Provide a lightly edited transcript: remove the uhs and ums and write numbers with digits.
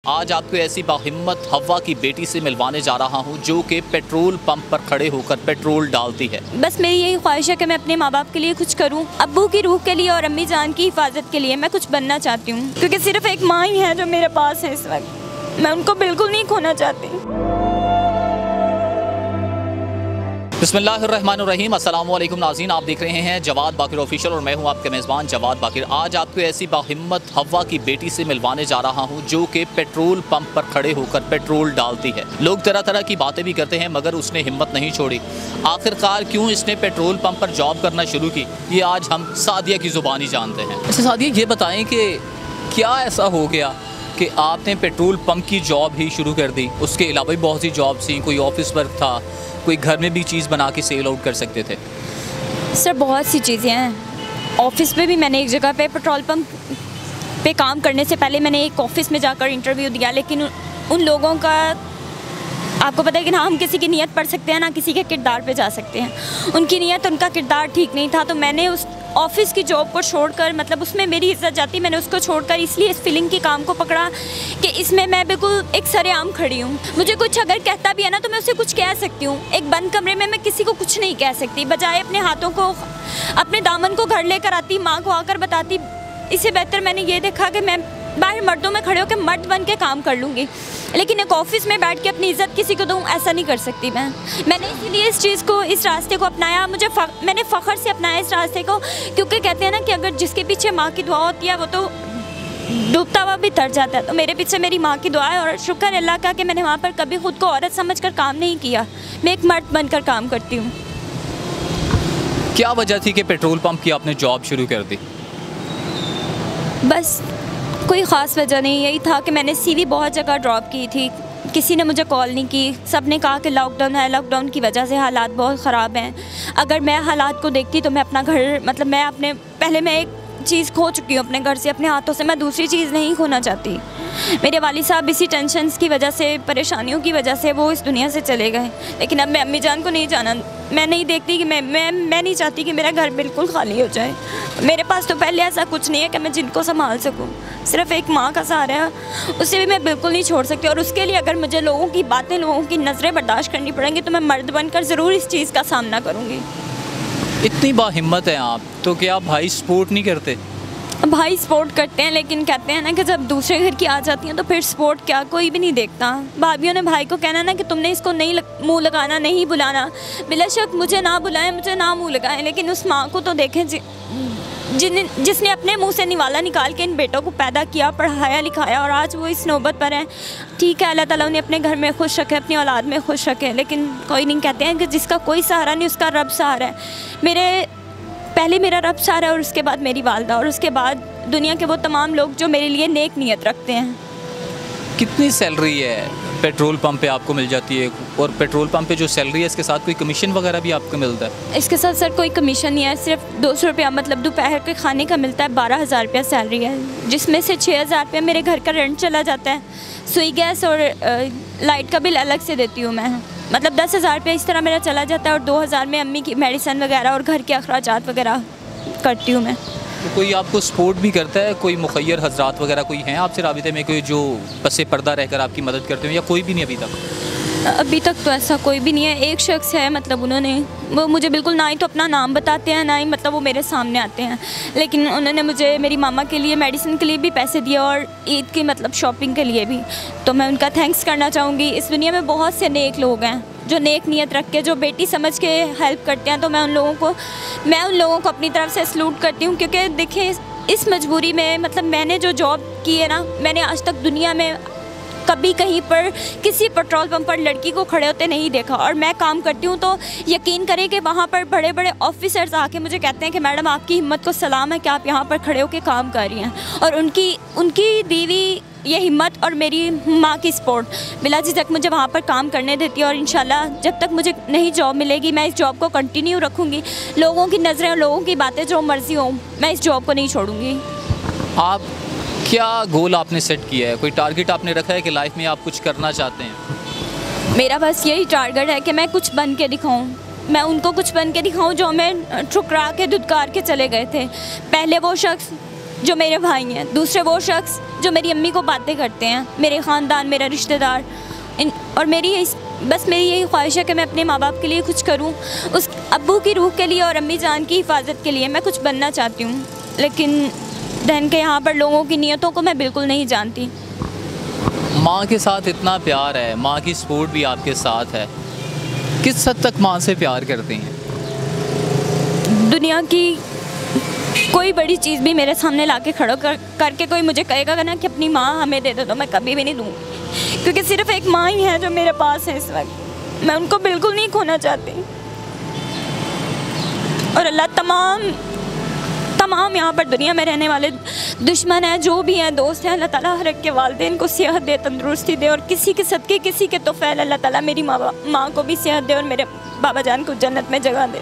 आज आपको ऐसी बाहिम्मत हवा की बेटी से मिलवाने जा रहा हूं जो कि पेट्रोल पंप पर खड़े होकर पेट्रोल डालती है। बस मेरी यही ख्वाहिश है कि मैं अपने माँ बाप के लिए कुछ करूं, अब्बू की रूह के लिए और अम्मी जान की हिफाजत के लिए मैं कुछ बनना चाहती हूं, क्योंकि सिर्फ एक माँ ही है जो मेरे पास है इस वक्त। मैं उनको बिल्कुल नहीं खोना चाहती। बिस्मिल्लाहिर्रहमानिर्रहीम, अस्सलामु अलैकुम नाज़रीन, आप देख रहे हैं जवाद बाकिर ऑफिशियल और मैं हूं आपके मेज़बान जवाद बाकिर। आज आपको ऐसी बाहिम्मत हवा की बेटी से मिलवाने जा रहा हूं जो कि पेट्रोल पंप पर खड़े होकर पेट्रोल डालती है। लोग तरह तरह की बातें भी करते हैं मगर उसने हिम्मत नहीं छोड़ी। आखिरकार क्यों इसने पेट्रोल पंप पर जॉब करना शुरू की, ये आज हम सादिया की ज़ुबानी जानते हैं। अच्छा सादिया, ये बताएँ कि क्या ऐसा हो गया कि आपने पेट्रोल पंप की जॉब ही शुरू कर दी? उसके अलावा भी बहुत सी जॉब थी, कोई ऑफिस वर्क था, कोई घर में भी चीज़ बना के सेल आउट कर सकते थे। सर बहुत सी चीज़ें हैं। ऑफिस में भी मैंने एक जगह पे पेट्रोल पंप पे काम करने से पहले मैंने एक ऑफिस में जाकर इंटरव्यू दिया, लेकिन उन लोगों का आपको पता है कि ना हम किसी की नीयत पढ़ सकते हैं ना किसी के किरदार पे जा सकते हैं। उनकी नीयत, उनका किरदार ठीक नहीं था, तो मैंने उस ऑफिस की जॉब को छोड़कर, मतलब उसमें मेरी इज्जत जाती, मैंने उसको छोड़कर इसलिए इस फीलिंग के काम को पकड़ा कि इसमें मैं बिल्कुल एक सरेआम खड़ी हूँ। मुझे कुछ अगर कहता भी है ना तो मैं उसे कुछ कह सकती हूँ। एक बंद कमरे में मैं किसी को कुछ नहीं कह सकती, बजाय अपने हाथों को, अपने दामन को घर लेकर आती, माँ को आकर बताती। इससे बेहतर मैंने ये देखा कि मैं बाहर मर्दों में खड़े होकर मर्द बन के काम कर लूँगी, लेकिन एक ऑफिस में बैठ के अपनी इज़्ज़त किसी को दूँ, ऐसा नहीं कर सकती मैंने इसीलिए इस चीज़ को, इस रास्ते को अपनाया। मैंने फ़ख्र से अपनाया इस रास्ते को, क्योंकि कहते हैं ना कि अगर जिसके पीछे माँ की दुआ होती है वो तो डूबता हुआ भी तर जाता है। तो मेरे पीछे मेरी माँ की दुआ है और शुक्र अल्लाह का कि मैंने वहाँ पर कभी खुद को औरत समझ कर काम नहीं किया। मैं एक मर्द बनकर काम करती हूँ। क्या वजह थी कि पेट्रोल पंप की आपने जॉब शुरू कर दी? बस कोई ख़ास वजह नहीं, यही था कि मैंने CV बहुत जगह ड्रॉप की थी, किसी ने मुझे कॉल नहीं की। सब ने कहा कि लॉकडाउन है, लॉकडाउन की वजह से हालात बहुत ख़राब हैं। अगर मैं हालात को देखती तो मैं अपना घर, मतलब मैं अपने, पहले मैं एक चीज़ खो चुकी हूँ अपने घर से, अपने हाथों से, मैं दूसरी चीज़ नहीं खोना चाहती। मेरे वालिद साहब इसी टेंशन्स की वजह से, परेशानियों की वजह से वो इस दुनिया से चले गए, लेकिन अब मैं अम्मी जान को नहीं जाना, मैं नहीं देखती कि मैं नहीं चाहती कि मेरा घर बिल्कुल खाली हो जाए। मेरे पास तो पहले ऐसा कुछ नहीं है कि मैं जिनको संभाल सकूं, सिर्फ एक माँ का सहारा है, उसे भी मैं बिल्कुल नहीं छोड़ सकती। और उसके लिए अगर मुझे लोगों की बातें, लोगों की नज़रें बर्दाश्त करनी पड़ेंगी तो मैं मर्द बनकर ज़रूर इस चीज़ का सामना करूँगी। इतनी बाहिम्मत हैं आप, तो क्या आप भाई सपोर्ट नहीं करते? भाई सपोर्ट करते हैं, लेकिन कहते हैं ना कि जब दूसरे घर की आ जाती हैं तो फिर सपोर्ट क्या, कोई भी नहीं देखता। भाभीियों ने भाई को कहना ना कि तुमने इसको नहीं मुंह लगाना, नहीं बुलाना। बेशक मुझे ना बुलाएं, मुझे ना मुंह लगाएं, लेकिन उस माँ को तो देखें जिसने अपने मुंह से निवाला निकाल के इन बेटों को पैदा किया, पढ़ाया लिखाया, और आज वो इस नौबत पर हैं। ठीक है, अल्लाह ताला उन्हें अपने घर में खुश रखे, अपनी औलाद में खुश रखे, लेकिन कोई नहीं, कहते हैं कि जिसका कोई सहारा नहीं उसका रब सहारा है। पहले मेरा रब सहारा है और उसके बाद मेरी वालदा, और उसके बाद दुनिया के वो तमाम लोग जो मेरे लिए नेक नीयत रखते हैं। कितनी सैलरी है पेट्रोल पंप पे आपको मिल जाती है? और पेट्रोल पंप पे जो सैलरी है इसके साथ कोई कमीशन वगैरह भी आपको मिलता है? इसके साथ सर कोई कमीशन नहीं है, सिर्फ 200 रुपया, मतलब दोपहर के खाने का मिलता है। 12,000 रुपया सैलरी है, जिसमें से 6,000 रुपया मेरे घर का रेंट चला जाता है। सुई गैस और लाइट का बिल अलग से देती हूँ मैं, मतलब 10,000 रुपया इस तरह मेरा चला जाता है, और 2,000 में अम्मी की मेडिसिन वगैरह और घर के अखराजात वगैरह करती हूँ मैं। तो कोई आपको सपोर्ट भी करता है? कोई मुखय्यर हजरात वगैरह कोई हैं आपसे राबिते में, कोई जो पसे पर्दा रहकर आपकी मदद करते हो, या कोई भी नहीं अभी तक? अभी तक तो ऐसा कोई भी नहीं है। एक शख्स है, मतलब वो मुझे बिल्कुल ना ही तो अपना नाम बताते हैं, ना ही मतलब वो मेरे सामने आते हैं, लेकिन उन्होंने मुझे मेरी मामा के लिए मेडिसिन के लिए भी पैसे दिए और ईद की मतलब शॉपिंग के लिए भी, तो मैं उनका थैंक्स करना चाहूँगी। इस दुनिया में बहुत से नेक लोग हैं जो नेक नीयत रख के, जो बेटी समझ के हेल्प करते हैं, तो मैं उन लोगों को अपनी तरफ से सलूट करती हूँ। क्योंकि देखिए, इस मजबूरी में, मतलब मैंने जो जॉब की है ना, मैंने आज तक दुनिया में कभी कहीं पर किसी पेट्रोल पंप पर लड़की को खड़े होते नहीं देखा। और मैं काम करती हूँ तो यकीन करें कि वहाँ पर बड़े बड़े ऑफिसर्स आके मुझे कहते हैं कि मैडम आपकी हिम्मत को सलाम है कि आप यहाँ पर खड़े होकर काम कर रही हैं। और उनकी दीवी ये हिम्मत और मेरी माँ की सपोर्ट बिला झिझक मुझे वहाँ पर काम करने देती है। और इंशाल्लाह जब तक मुझे नई जॉब मिलेगी मैं इस जॉब को कंटिन्यू रखूँगी। लोगों की नज़रें और लोगों की बातें जो मर्ज़ी हो, मैं इस जॉब को नहीं छोड़ूँगी। आप क्या गोल आपने सेट किया है? कोई टारगेट आपने रखा है कि लाइफ में आप कुछ करना चाहते हैं? मेरा बस यही टारगेट है कि मैं कुछ बन के दिखाऊँ, मैं उनको कुछ बन के दिखाऊँ जो हमें ठुकरा के धुतकार के चले गए थे। पहले वो शख्स जो मेरे भाई हैं, दूसरे वो शख्स जो मेरी अम्मी को बातें करते हैं, मेरे ख़ानदान, मेरा रिश्तेदार। और मेरी यही ख्वाहिश है कि मैं अपने माँ बाप के लिए कुछ करूँ, उस अब्बू की रूह के लिए और अम्मी जान की हिफाजत के लिए मैं कुछ बनना चाहती हूँ। लेकिन बहन के यहाँ पर लोगों की नीयतों को मैं बिल्कुल नहीं जानती। माँ के साथ इतना प्यार है, माँ की सपोर्ट भी आपके साथ है, किस हद तक माँ से प्यार करती हैं? दुनिया की कोई बड़ी चीज़ भी मेरे सामने लाके खड़ा करके कोई मुझे कहेगा ना कि अपनी माँ हमें दे दो, तो मैं कभी भी नहीं दूँगी, क्योंकि सिर्फ एक माँ ही है जो मेरे पास है इस वक्त। मैं उनको बिल्कुल नहीं खोना चाहती। और अल्लाह तमाम यहाँ पर दुनिया में रहने वाले दुश्मन हैं, जो भी हैं, दोस्त हैं, अल्लाह ताला हर एक के वालिदैन को सेहत दे, तंदुरुस्ती दे, और किसी के सदके, किसी के तोफ़ैल अल्लाह ताला मेरी माँ को भी सेहत दे और मेरे बाबा जान को जन्नत में जगह दे।